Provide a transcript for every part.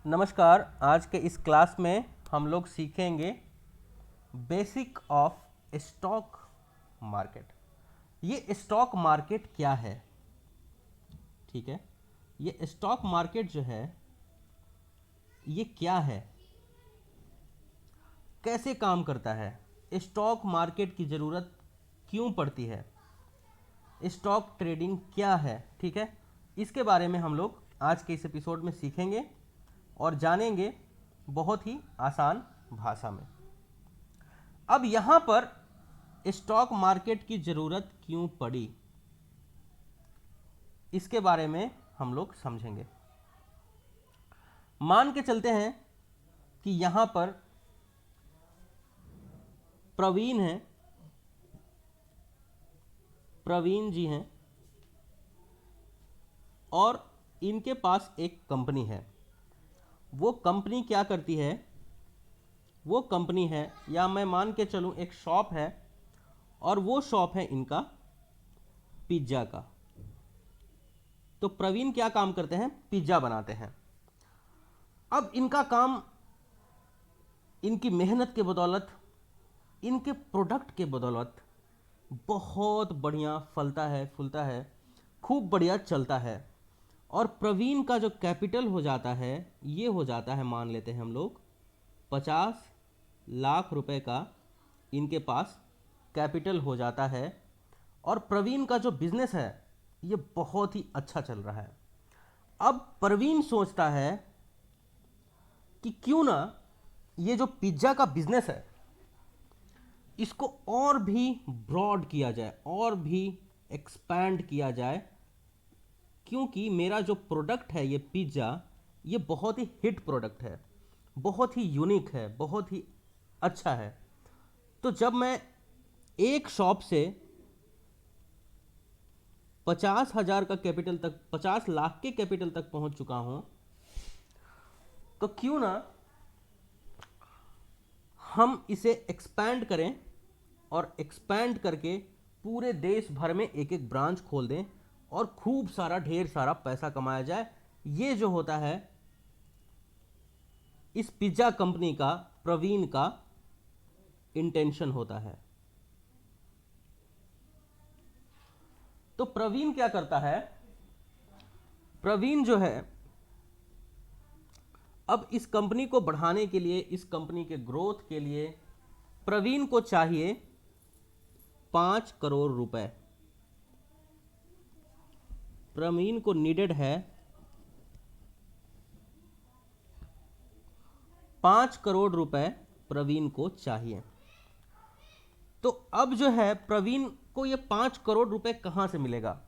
नमस्कार। आज के इस क्लास में हम लोग सीखेंगे बेसिक ऑफ स्टॉक मार्केट। ये स्टॉक मार्केट क्या है? ठीक है, ये स्टॉक मार्केट जो है ये क्या है, कैसे काम करता है, स्टॉक मार्केट की ज़रूरत क्यों पड़ती है, स्टॉक ट्रेडिंग क्या है, ठीक है, इसके बारे में हम लोग आज के इस एपिसोड में सीखेंगे और जानेंगे बहुत ही आसान भाषा में। अब यहां पर स्टॉक मार्केट की जरूरत क्यों पड़ी, इसके बारे में हम लोग समझेंगे। मान के चलते हैं कि यहां पर प्रवीण है, प्रवीण जी हैं और इनके पास एक कंपनी है। वो कंपनी क्या करती है? वो कंपनी है, या मैं मान के चलूं एक शॉप है, और वो शॉप है इनका पिज्ज़ा का। तो प्रवीण क्या काम करते हैं? पिज्ज़ा बनाते हैं। अब इनका काम इनकी मेहनत के बदौलत, इनके प्रोडक्ट के बदौलत बहुत बढ़िया फलता है, फूलता है, खूब बढ़िया चलता है। और प्रवीण का जो कैपिटल हो जाता है, ये हो जाता है, मान लेते हैं हम लोग 50 लाख रुपए का इनके पास कैपिटल हो जाता है। और प्रवीण का जो बिजनेस है ये बहुत ही अच्छा चल रहा है। अब प्रवीण सोचता है कि क्यों ना ये जो पिज्ज़ा का बिजनेस है इसको और भी ब्रॉड किया जाए, और भी एक्सपैंड किया जाए, क्योंकि मेरा जो प्रोडक्ट है ये पिज्ज़ा, ये बहुत ही हिट प्रोडक्ट है, बहुत ही यूनिक है, बहुत ही अच्छा है। तो जब मैं एक शॉप से 50,000 का कैपिटल तक, 50 लाख के कैपिटल तक पहुंच चुका हूं, तो क्यों ना हम इसे एक्सपैंड करें और एक्सपैंड करके पूरे देश भर में एक एक ब्रांच खोल दें और खूब सारा, ढेर सारा पैसा कमाया जाए। ये जो होता है इस पिज्ज़ा कंपनी का, प्रवीण का इंटेंशन होता है। तो प्रवीण क्या करता है? प्रवीण जो है अब इस कंपनी को बढ़ाने के लिए, इस कंपनी के ग्रोथ के लिए प्रवीण को चाहिए 5 करोड़ रुपए। प्रवीण को नीडेड है 5 करोड़ रुपए, प्रवीण को चाहिए। तो अब जो है प्रवीण को ये 5 करोड़ रुपए कहाँ से मिलेगा?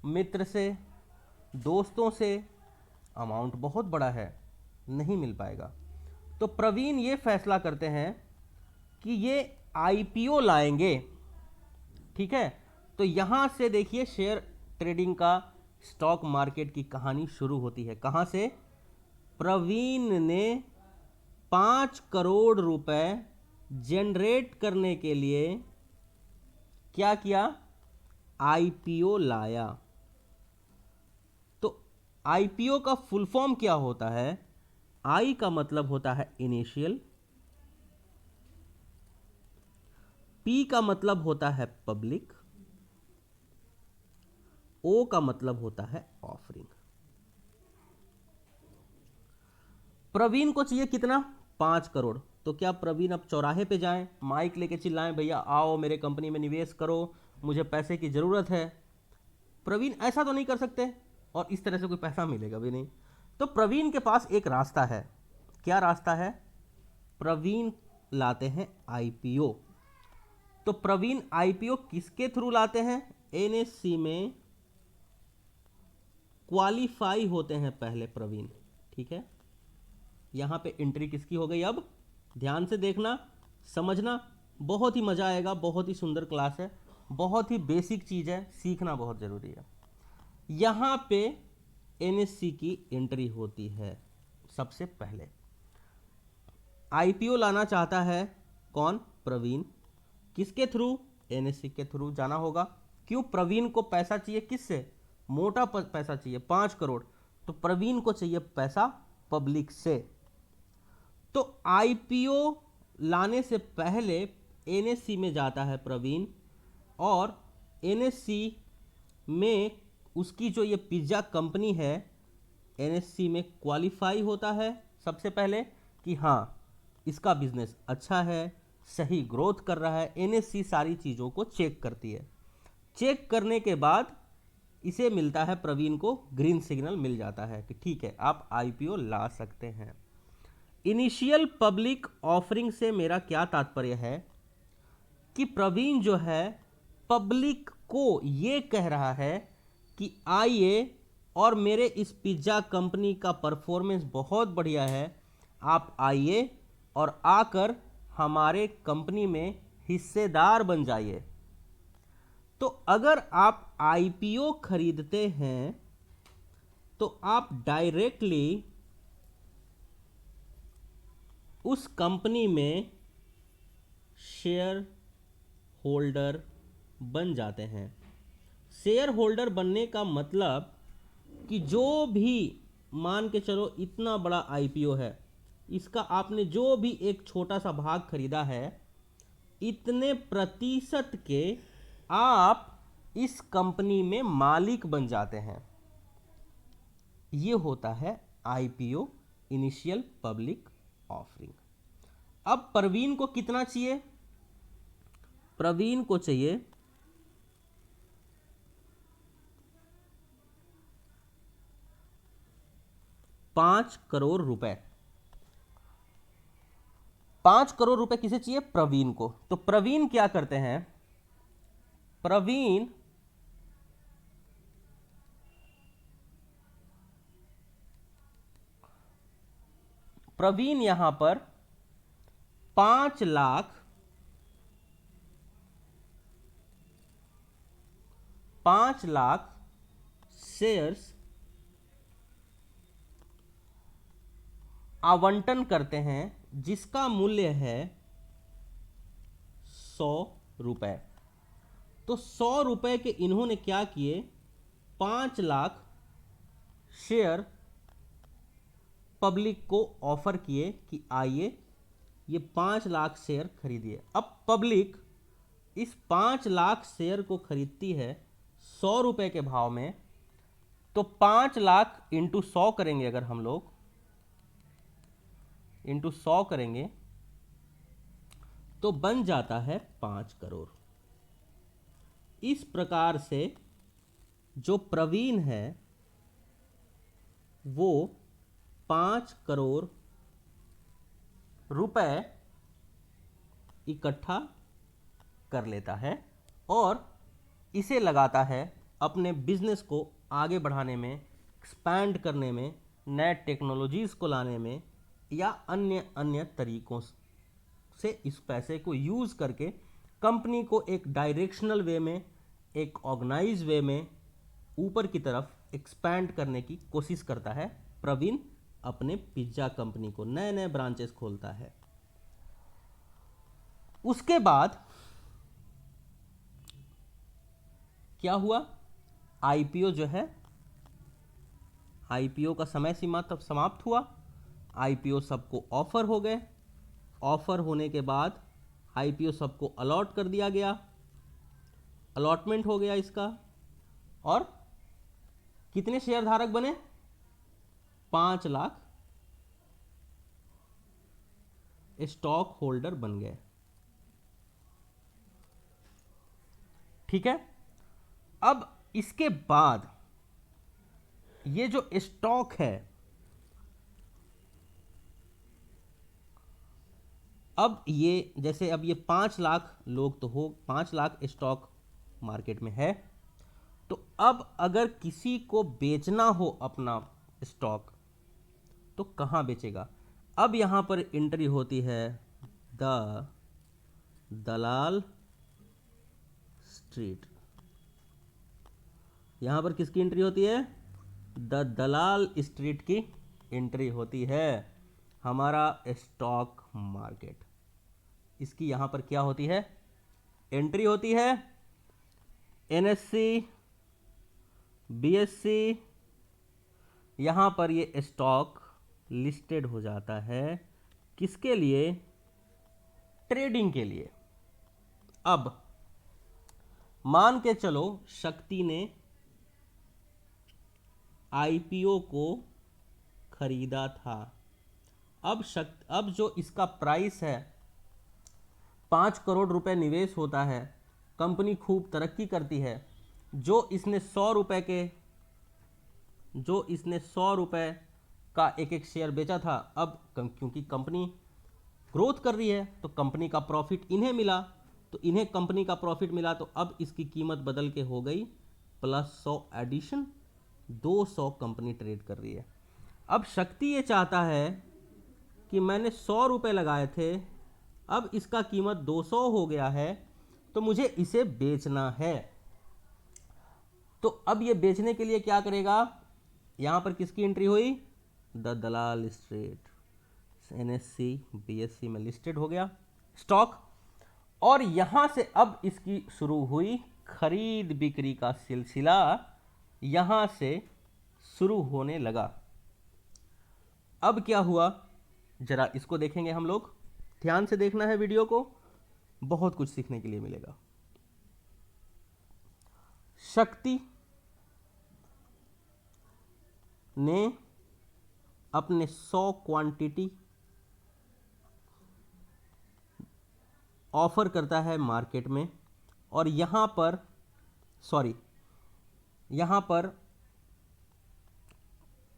मित्र से, दोस्तों से? अमाउंट बहुत बड़ा है, नहीं मिल पाएगा। तो प्रवीण ये फैसला करते हैं कि ये आईपीओ लाएंगे। ठीक है, तो यहां से देखिए शेयर ट्रेडिंग का, स्टॉक मार्केट की कहानी शुरू होती है। कहां से? प्रवीण ने 5 करोड़ रुपए जनरेट करने के लिए क्या किया? आईपीओ लाया। तो आईपीओ का फुल फॉर्म क्या होता है? आई का मतलब होता है इनिशियल, पी का मतलब होता है पब्लिक, ओ का मतलब होता है ऑफरिंग। प्रवीण को चाहिए कितना? 5 करोड़। तो क्या प्रवीण अब चौराहे पे जाएं, माइक लेके चिल्लाएं, भैया आओ मेरे कंपनी में निवेश करो, मुझे पैसे की ज़रूरत है? प्रवीण ऐसा तो नहीं कर सकते, और इस तरह से कोई पैसा मिलेगा भी नहीं। तो प्रवीण के पास एक रास्ता है। क्या रास्ता है? प्रवीण लाते हैं आईपीओ। तो प्रवीण आईपीओ किसके थ्रू लाते हैं? एनएससी में क्वालिफाई होते हैं पहले प्रवीण। ठीक है, यहां पे एंट्री किसकी हो गई? अब ध्यान से देखना, समझना, बहुत ही मजा आएगा। बहुत ही सुंदर क्लास है, बहुत ही बेसिक चीज है, सीखना बहुत जरूरी है। यहां पे एनएससी की एंट्री होती है सबसे पहले। आईपीओ लाना चाहता है कौन? प्रवीण। किसके थ्रू? एनएससी के थ्रू जाना होगा। क्यों? प्रवीण को पैसा चाहिए, किससे? मोटा पैसा चाहिए, 5 करोड़। तो प्रवीण को चाहिए पैसा पब्लिक से। तो आईपीओ लाने से पहले एनएससी में जाता है प्रवीण, और एनएससी में उसकी जो ये पिज्ज़ा कंपनी है, एनएससी में क्वालिफाई होता है सबसे पहले कि हाँ इसका बिजनेस अच्छा है, सही ग्रोथ कर रहा है। एनएससी सारी चीज़ों को चेक करती है। चेक करने के बाद इसे मिलता है, प्रवीण को ग्रीन सिग्नल मिल जाता है कि ठीक है आप आईपीओ ला सकते हैं। इनिशियल पब्लिक ऑफरिंग से मेरा क्या तात्पर्य है कि प्रवीण जो है पब्लिक को ये कह रहा है कि आइए, और मेरे इस पिज्ज़ा कंपनी का परफॉर्मेंस बहुत बढ़िया है, आप आइए और आकर हमारे कंपनी में हिस्सेदार बन जाइए। तो अगर आप आईपीओ खरीदते हैं तो आप डायरेक्टली उस कंपनी में शेयर होल्डर बन जाते हैं। शेयर होल्डर बनने का मतलब कि जो भी, मान के चलो इतना बड़ा आईपीओ है, इसका आपने जो भी एक छोटा सा भाग खरीदा है, इतने प्रतिशत के आप इस कंपनी में मालिक बन जाते हैं। ये होता है आईपीओ, इनिशियल पब्लिक ऑफरिंग। अब प्रवीण को कितना चाहिए? प्रवीण को चाहिए 5 करोड़ रुपए। 5 करोड़ रुपए किसे चाहिए? प्रवीण को। तो प्रवीण क्या करते हैं? प्रवीण यहां पर 5 लाख शेयर्स आवंटन करते हैं, जिसका मूल्य है 100 रुपए। तो 100 रुपए के इन्होंने क्या किए? 5 लाख शेयर पब्लिक को ऑफर किए कि आइए ये 5 लाख शेयर खरीदिए। अब पब्लिक इस 5 लाख शेयर को खरीदती है 100 रुपए के भाव में। तो 5 लाख इंटू 100 करेंगे, अगर हम लोग इंटू 100 करेंगे तो बन जाता है 5 करोड़। इस प्रकार से जो प्रवीण है वो 5 करोड़ रुपए इकट्ठा कर लेता है और इसे लगाता है अपने बिजनेस को आगे बढ़ाने में, एक्सपैंड करने में, नए टेक्नोलॉजीज को लाने में, या अन्य अन्य तरीकों से इस पैसे को यूज करके कंपनी को एक डायरेक्शनल वे में, एक ऑर्गेनाइज वे में ऊपर की तरफ एक्सपैंड करने की कोशिश करता है। प्रवीण अपने पिज्जा कंपनी को नए नए ब्रांचेस खोलता है। उसके बाद क्या हुआ? आईपीओ जो है, आईपीओ का समय सीमा तब समाप्त हुआ। आईपीओ सबको ऑफर हो गए। ऑफर होने के बाद आईपीओ सबको अलॉट कर दिया गया, अलॉटमेंट हो गया इसका। और कितने शेयर धारक बने? 5 लाख स्टॉक होल्डर बन गए। ठीक है। अब इसके बाद ये जो स्टॉक है, अब ये जैसे अब ये 5 लाख लोग तो हो, 5 लाख स्टॉक मार्केट में है। तो अब अगर किसी को बेचना हो अपना स्टॉक तो कहाँ बेचेगा? अब यहां पर एंट्री होती है द दलाल स्ट्रीट। यहां पर किसकी एंट्री होती है? द दलाल स्ट्रीट की एंट्री होती है। हमारा स्टॉक मार्केट, इसकी यहां पर क्या होती है? एंट्री होती है। एनएससी, बीएससी, यहां पर ये स्टॉक लिस्टेड हो जाता है। किसके लिए? ट्रेडिंग के लिए। अब मान के चलो शक्ति ने आईपीओ को खरीदा था। अब जो इसका प्राइस है 5 करोड़ रुपए निवेश होता है, कंपनी खूब तरक्की करती है। जो इसने 100 रुपए का एक एक शेयर बेचा था, अब क्योंकि कंपनी ग्रोथ कर रही है तो कंपनी का प्रॉफिट इन्हें मिला, तो इन्हें कंपनी का प्रॉफिट मिला, तो अब इसकी कीमत बदल के हो गई +100 एडिशन, 200 कंपनी ट्रेड कर रही है। अब शक्ति ये चाहता है कि मैंने 100 रुपए लगाए थे, अब इसका कीमत 200 हो गया है, तो मुझे इसे बेचना है। तो अब ये बेचने के लिए क्या करेगा? यहां पर किसकी एंट्री हुई? The Dalal straight, NSE BSE में लिस्टेड हो गया स्टॉक, और यहां से अब इसकी शुरू हुई खरीद बिक्री का सिलसिला, यहां से शुरू होने लगा। अब क्या हुआ जरा इसको देखेंगे हम लोग। ध्यान से देखना है वीडियो को, बहुत कुछ सीखने के लिए मिलेगा। शक्ति ने अपने 100 क्वांटिटी ऑफर करता है मार्केट में, और यहां पर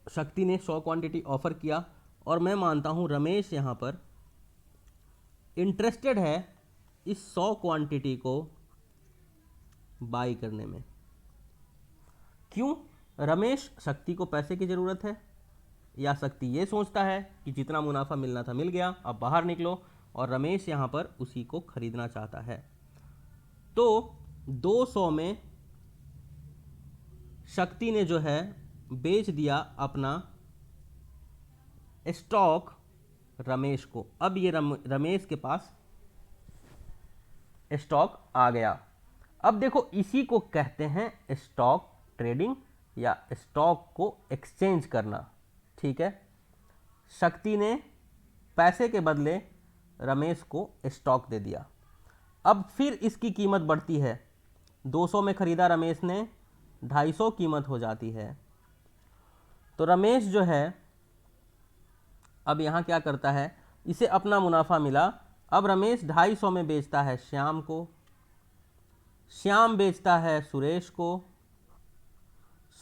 शक्ति ने 100 क्वांटिटी ऑफर किया, और मैं मानता हूं रमेश यहां पर इंटरेस्टेड है इस 100 क्वांटिटी को बाई करने में। क्यों? रमेश, शक्ति को पैसे की जरूरत है, या शक्ति ये सोचता है कि जितना मुनाफा मिलना था मिल गया, अब बाहर निकलो, और रमेश यहां पर उसी को खरीदना चाहता है। तो 200 में शक्ति ने जो है बेच दिया अपना स्टॉक रमेश को। अब ये रमेश के पास स्टॉक आ गया। अब देखो इसी को कहते हैं स्टॉक ट्रेडिंग, या स्टॉक को एक्सचेंज करना। ठीक है, शक्ति ने पैसे के बदले रमेश को स्टॉक दे दिया। अब फिर इसकी कीमत बढ़ती है, 200 में खरीदा रमेश ने, 250 कीमत हो जाती है। तो रमेश जो है अब यहां क्या करता है, इसे अपना मुनाफा मिला, अब रमेश 250 में बेचता है श्याम को, श्याम बेचता है सुरेश को,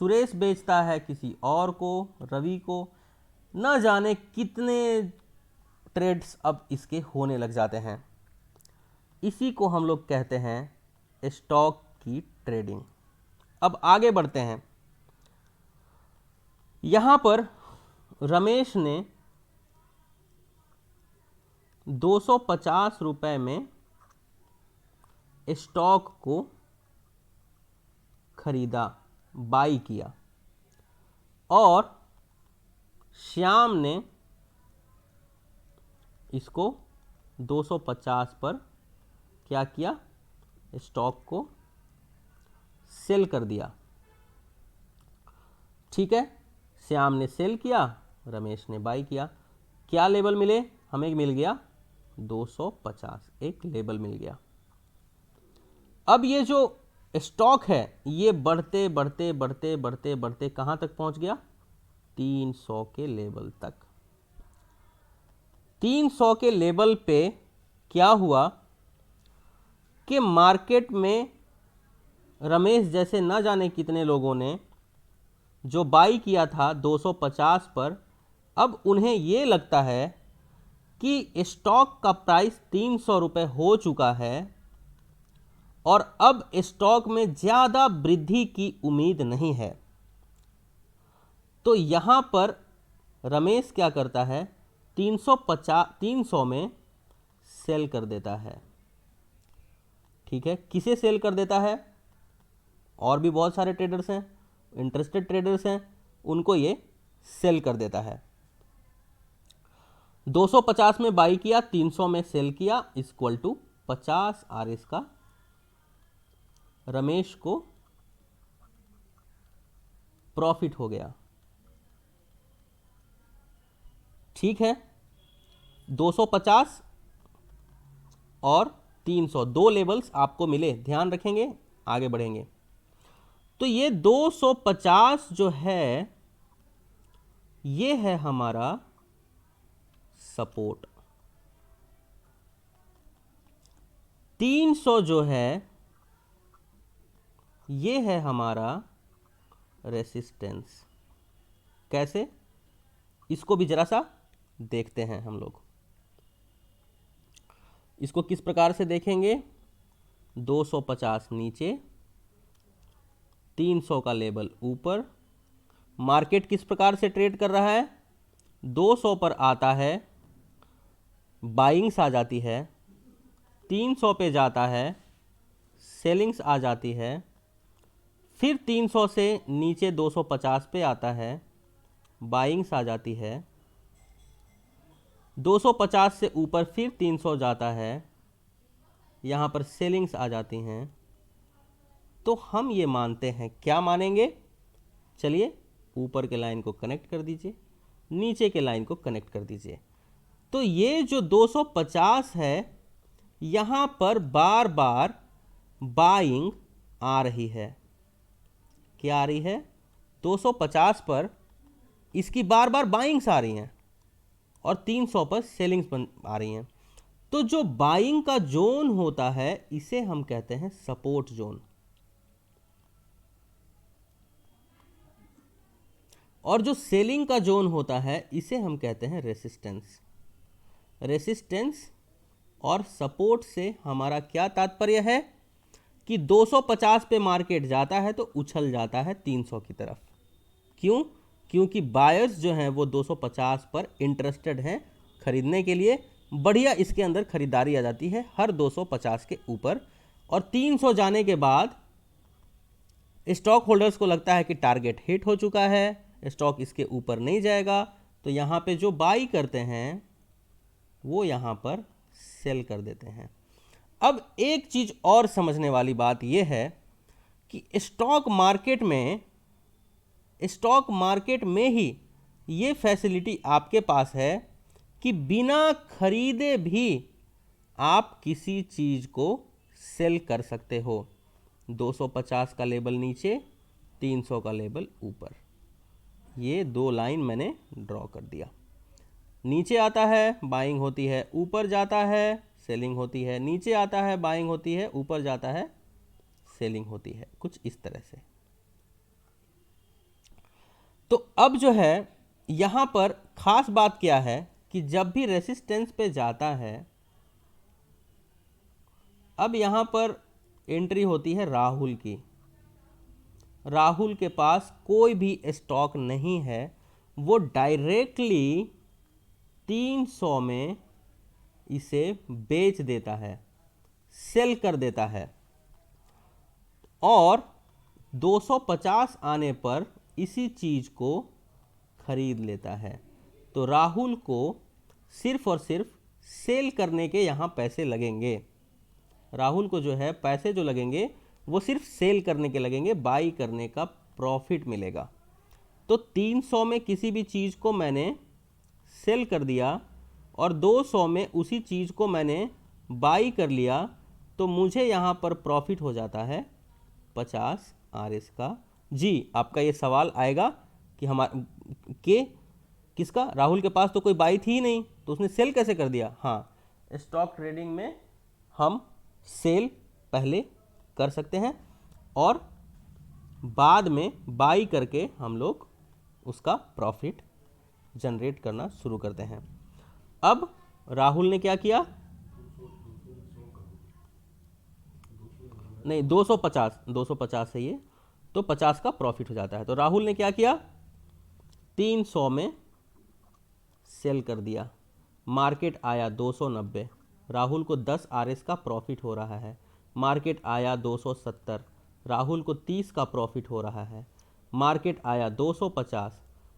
सुरेश बेचता है किसी और को, रवि को, न जाने कितने ट्रेड्स अब इसके होने लग जाते हैं। इसी को हम लोग कहते हैं स्टॉक की ट्रेडिंग। अब आगे बढ़ते हैं। यहां पर रमेश ने 250 रुपए में स्टॉक को खरीदा, बाई किया, और श्याम ने इसको 250 पर क्या किया, स्टॉक को सेल कर दिया। ठीक है, श्याम ने सेल किया, रमेश ने बाई किया। क्या लेवल मिले हमें? मिल गया 250, एक लेबल मिल गया। अब ये जो स्टॉक है ये बढ़ते बढ़ते बढ़ते बढ़ते बढ़ते कहां तक पहुंच गया? 300 के लेवल तक। 300 के लेवल पे क्या हुआ कि मार्केट में रमेश जैसे न जाने कितने लोगों ने जो बाई किया था 250 पर, अब उन्हें ये लगता है कि स्टॉक का प्राइस 300 रुपये हो चुका है और अब स्टॉक में ज़्यादा वृद्धि की उम्मीद नहीं है। तो यहां पर रमेश क्या करता है, 300 में सेल कर देता है। ठीक है, किसे सेल कर देता है? और भी बहुत सारे ट्रेडर्स हैं, इंटरेस्टेड ट्रेडर्स हैं, उनको ये सेल कर देता है। 250 में बाई किया, 300 में सेल किया, इक्वल टू 50 RS का रमेश को प्रॉफिट हो गया। ठीक है, 250 और 300 दो लेवल्स आपको मिले, ध्यान रखेंगे, आगे बढ़ेंगे। तो ये 250 जो है ये है हमारा सपोर्ट, 300 जो है ये है हमारा रेसिस्टेंस। कैसे, इसको भी जरा सा देखते हैं हम लोग। इसको किस प्रकार से देखेंगे, 250 नीचे, 300 का लेवल ऊपर। मार्केट किस प्रकार से ट्रेड कर रहा है, 200 पर आता है, बाइंग्स आ जाती है, 300 पे जाता है, सेलिंग्स आ जाती है, फिर 300 से नीचे 250 पे आता है, बाइंग्स आ जाती है, 250 से ऊपर फिर 300 जाता है, यहाँ पर सेलिंग्स आ जाती हैं। तो हम ये मानते हैं, क्या मानेंगे, चलिए ऊपर के लाइन को कनेक्ट कर दीजिए, नीचे के लाइन को कनेक्ट कर दीजिए। तो ये जो 250 है यहाँ पर बार बार बाइंग आ रही है। क्या आ रही है, 250 पर इसकी बार बार बाइंग्स आ रही हैं और 300 पर सेलिंग्स आ रही हैं। तो जो बाइंग का जोन होता है इसे हम कहते हैं सपोर्ट जोन, और जो सेलिंग का जोन होता है इसे हम कहते हैं रेसिस्टेंस। रेसिस्टेंस और सपोर्ट से हमारा क्या तात्पर्य है कि 250 पे मार्केट जाता है तो उछल जाता है 300 की तरफ। क्यों, क्योंकि बायर्स जो हैं वो 250 पर इंटरेस्टेड हैं खरीदने के लिए, बढ़िया इसके अंदर खरीदारी आ जाती है हर 250 के ऊपर। और 300 जाने के बाद स्टॉक होल्डर्स को लगता है कि टारगेट हिट हो चुका है, स्टॉक इसके ऊपर नहीं जाएगा, तो यहाँ पे जो बाई करते हैं वो यहाँ पर सेल कर देते हैं। अब एक चीज और समझने वाली बात यह है कि स्टॉक मार्केट में ही ये फैसिलिटी आपके पास है कि बिना खरीदे भी आप किसी चीज को सेल कर सकते हो। 250 का लेवल नीचे, 300 का लेवल ऊपर, ये दो लाइन मैंने ड्रॉ कर दिया। नीचे आता है बाइंग होती है, ऊपर जाता है सेलिंग होती है, नीचे आता है बाइंग होती है, ऊपर जाता है सेलिंग होती है, कुछ इस तरह से। तो अब जो है यहां पर खास बात क्या है कि जब भी रेसिस्टेंस पे जाता है, अब यहां पर एंट्री होती है राहुल की। राहुल के पास कोई भी स्टॉक नहीं है, वो डायरेक्टली 300 में इसे बेच देता है, सेल कर देता है, और 250 आने पर इसी चीज को खरीद लेता है। तो राहुल को सिर्फ और सिर्फ सेल करने के यहाँ पैसे लगेंगे। राहुल को जो है पैसे जो लगेंगे वो सिर्फ सेल करने के लगेंगे, बाई करने का प्रॉफिट मिलेगा। तो 300 में किसी भी चीज़ को मैंने सेल कर दिया और 200 में उसी चीज़ को मैंने बाई कर लिया, तो मुझे यहाँ पर प्रॉफिट हो जाता है 50 RS का। जी, आपका ये सवाल आएगा कि किसका, राहुल के पास तो कोई बाई थी ही नहीं, तो उसने सेल कैसे कर दिया। हाँ, स्टॉक ट्रेडिंग में हम सेल पहले कर सकते हैं और बाद में बाई करके हम लोग उसका प्रॉफिट जनरेट करना शुरू करते हैं। अब राहुल ने क्या किया, नहीं 250 है ये, तो 50 का प्रॉफिट हो जाता है। तो राहुल ने क्या किया, 300 में सेल कर दिया, मार्केट आया 290, राहुल को 10 RS का प्रॉफिट हो रहा है। मार्केट आया 270, राहुल को 30 का प्रॉफिट हो रहा है। मार्केट आया 250,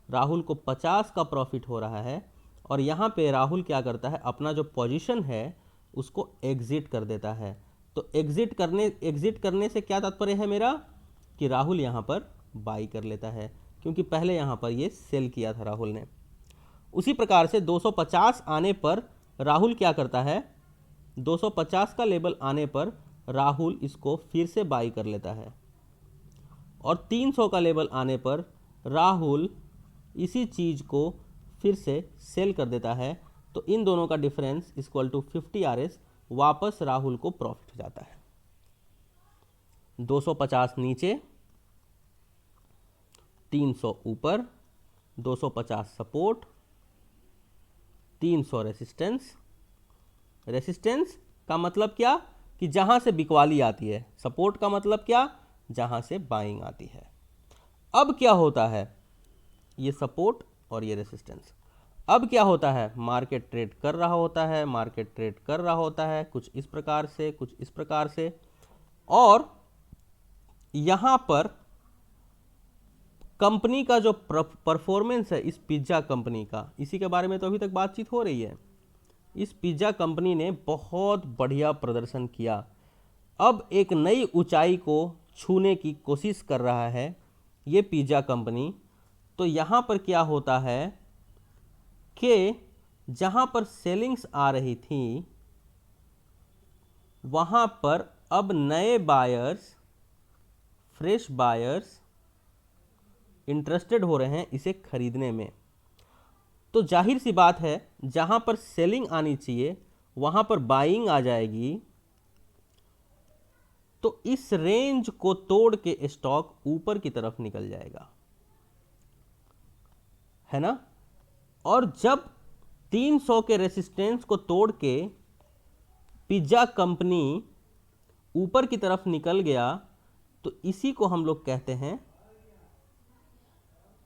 राहुल को 50 का प्रॉफिट हो रहा है। और यहाँ पे राहुल क्या करता है, अपना जो पोजीशन है उसको एग्जिट कर देता है। तो एग्जिट करने से क्या तात्पर्य है मेरा, कि राहुल यहाँ पर बाई कर लेता है, क्योंकि पहले यहाँ पर ये सेल किया था राहुल ने। उसी प्रकार से 250 आने पर राहुल क्या करता है, 250 का लेवल आने पर राहुल इसको फिर से बाई कर लेता है और 300 का लेवल आने पर राहुल इसी चीज़ को फिर से सेल कर देता है। तो इन दोनों का डिफरेंस इक्वल टू 50 RS, वापस राहुल को प्रॉफिट जाता है। 250 नीचे, 300 ऊपर, 250 सपोर्ट, 300 रेसिस्टेंस। रेसिस्टेंस का मतलब क्या कि जहां से बिकवाली आती है, सपोर्ट का मतलब क्या, जहां से बाइंग आती है। अब क्या होता है, ये सपोर्ट और ये रेसिस्टेंस, अब क्या होता है, मार्केट ट्रेड कर रहा होता है, मार्केट ट्रेड कर रहा होता है, कुछ इस प्रकार से, कुछ इस प्रकार से, और यहां पर कंपनी का जो परफॉर्मेंस है इस पिज्जा कंपनी का, इसी के बारे में तो अभी तक बातचीत हो रही है। इस पिज्जा कंपनी ने बहुत बढ़िया प्रदर्शन किया, अब एक नई ऊंचाई को छूने की कोशिश कर रहा है ये पिज्जा कंपनी। तो यहाँ पर क्या होता है कि जहाँ पर सेलिंग्स आ रही थी वहाँ पर अब नए बायर्स, फ्रेश बायर्स इंटरेस्टेड हो रहे हैं इसे खरीदने में। तो जाहिर सी बात है जहां पर सेलिंग आनी चाहिए वहां पर बाइंग आ जाएगी, तो इस रेंज को तोड़ के स्टॉक ऊपर की तरफ निकल जाएगा, है ना। और जब 300 के रेसिस्टेंस को तोड़ के पिज्जा कंपनी ऊपर की तरफ निकल गया तो इसी को हम लोग कहते हैं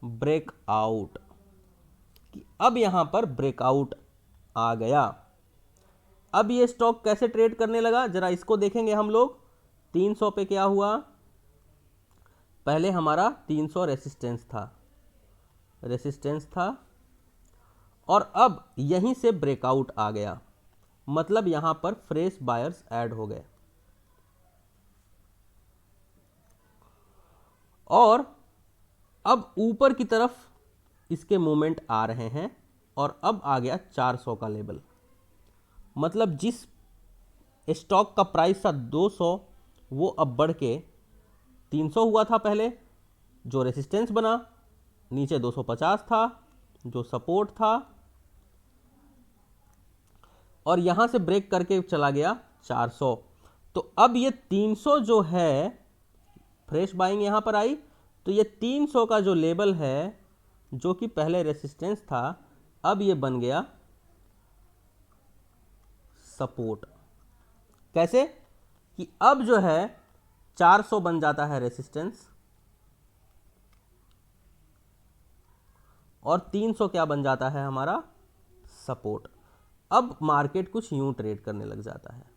ब्रेकआउट, कि अब यहां पर ब्रेकआउट आ गया। अब ये स्टॉक कैसे ट्रेड करने लगा जरा इसको देखेंगे हम लोग। 300 पे क्या हुआ, पहले हमारा 300 रेसिस्टेंस था और अब यहीं से ब्रेकआउट आ गया, मतलब यहां पर फ्रेश बायर्स ऐड हो गए और अब ऊपर की तरफ इसके मूवमेंट आ रहे हैं और अब आ गया 400 का लेवल, मतलब जिस स्टॉक का प्राइस था 200 वो अब बढ़ के 300 हुआ था पहले, जो रेसिस्टेंस बना, नीचे 250 था जो सपोर्ट था, और यहां से ब्रेक करके चला गया 400। तो अब ये 300 जो है, फ्रेश बाइंग यहां पर आई, तो ये 300 का जो लेवल है जो कि पहले रेसिस्टेंस था अब ये बन गया सपोर्ट। कैसे कि अब जो है 400 बन जाता है रेसिस्टेंस और 300 क्या बन जाता है हमारा सपोर्ट। अब मार्केट कुछ यूं ट्रेड करने लग जाता है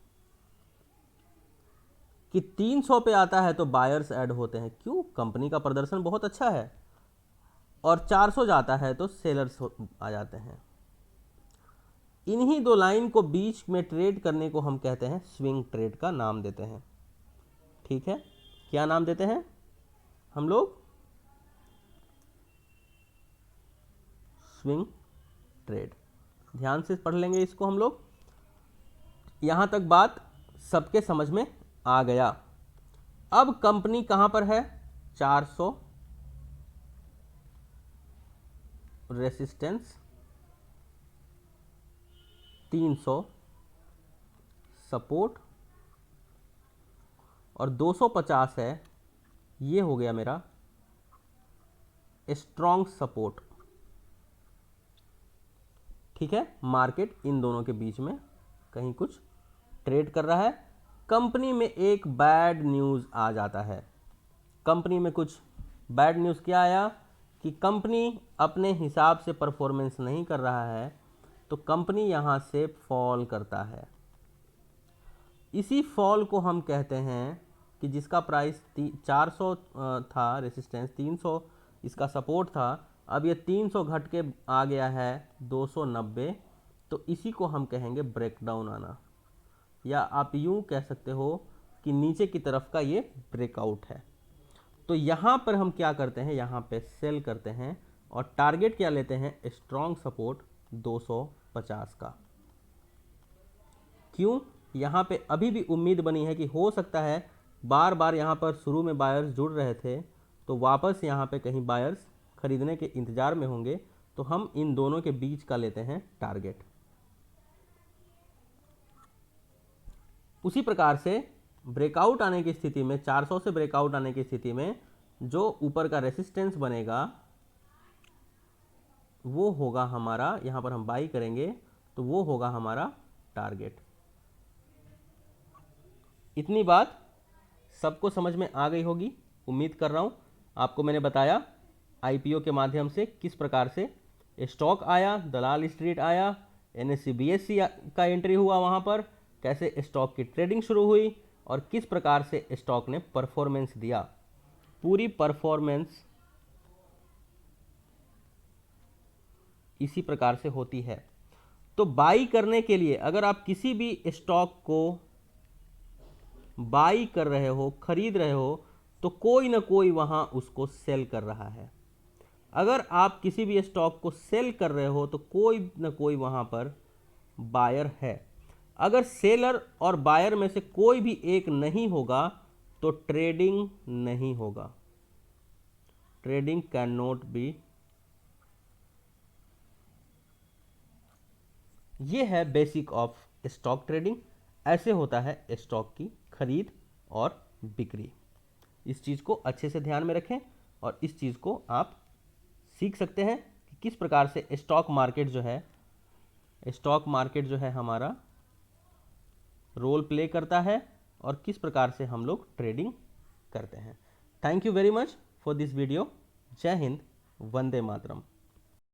कि 300 पे आता है तो बायर्स ऐड होते हैं, क्यों, कंपनी का प्रदर्शन बहुत अच्छा है, और 400 जाता है तो सेलर्स आ जाते हैं। इन्हीं दो लाइन को बीच में ट्रेड करने को हम कहते हैं स्विंग ट्रेड का नाम देते हैं। ठीक है, क्या नाम देते हैं हम लोग, स्विंग ट्रेड। ध्यान से पढ़ लेंगे इसको हम लोग। यहां तक बात सबके समझ में आ गया। अब कंपनी कहां पर है, 400 रेसिस्टेंस, 300 सपोर्ट और 250 है, ये हो गया मेरा स्ट्रॉन्ग सपोर्ट। ठीक है, मार्केट इन दोनों के बीच में कहीं कुछ ट्रेड कर रहा है। कंपनी में एक बैड न्यूज़ आ जाता है। कंपनी में कुछ बैड न्यूज़ क्या आया कि कंपनी अपने हिसाब से परफॉर्मेंस नहीं कर रहा है, तो कंपनी यहाँ से फॉल करता है। इसी फॉल को हम कहते हैं कि जिसका प्राइस 400 था रेसिस्टेंस, 300 इसका सपोर्ट था, अब ये 300 घट के आ गया है 290, तो इसी को हम कहेंगे ब्रेकडाउन आना, या आप यूं कह सकते हो कि नीचे की तरफ का ये ब्रेकआउट है। तो यहाँ पर हम क्या करते हैं, यहाँ पे सेल करते हैं और टारगेट क्या लेते हैं, स्ट्रॉन्ग सपोर्ट 250 का। क्यों, यहाँ पे अभी भी उम्मीद बनी है कि हो सकता है बार बार यहाँ पर शुरू में बायर्स जुड़ रहे थे, तो वापस यहाँ पे कहीं बायर्स खरीदने के इंतज़ार में होंगे, तो हम इन दोनों के बीच का लेते हैं टारगेट। उसी प्रकार से ब्रेकआउट आने की स्थिति में, 400 से ब्रेकआउट आने की स्थिति में जो ऊपर का रेसिस्टेंस बनेगा वो होगा हमारा, यहाँ पर हम बाई करेंगे तो वो होगा हमारा टारगेट। इतनी बात सबको समझ में आ गई होगी, उम्मीद कर रहा हूँ। आपको मैंने बताया आईपीओ के माध्यम से किस प्रकार से स्टॉक आया, दलाल स्ट्रीट आया, एनएससी बीएससी का एंट्री हुआ, वहाँ पर कैसे स्टॉक की ट्रेडिंग शुरू हुई और किस प्रकार से स्टॉक ने परफॉर्मेंस दिया। पूरी परफॉर्मेंस इसी प्रकार से होती है। तो बाई करने के लिए अगर आप किसी भी स्टॉक को बाई कर रहे हो, खरीद रहे हो, तो कोई ना कोई वहां उसको सेल कर रहा है। अगर आप किसी भी स्टॉक को सेल कर रहे हो तो कोई ना कोई वहां पर बायर है। अगर सेलर और बायर में से कोई भी एक नहीं होगा तो ट्रेडिंग नहीं होगा। Trading can not be. ये है बेसिक ऑफ स्टॉक ट्रेडिंग। ऐसे होता है स्टॉक की खरीद और बिक्री। इस चीज़ को अच्छे से ध्यान में रखें और इस चीज़ को आप सीख सकते हैं कि किस प्रकार से स्टॉक मार्केट जो है हमारा रोल प्ले करता है और किस प्रकार से हम लोग ट्रेडिंग करते हैं। Thank you very much for this video. जय हिंद, वंदे मातरम।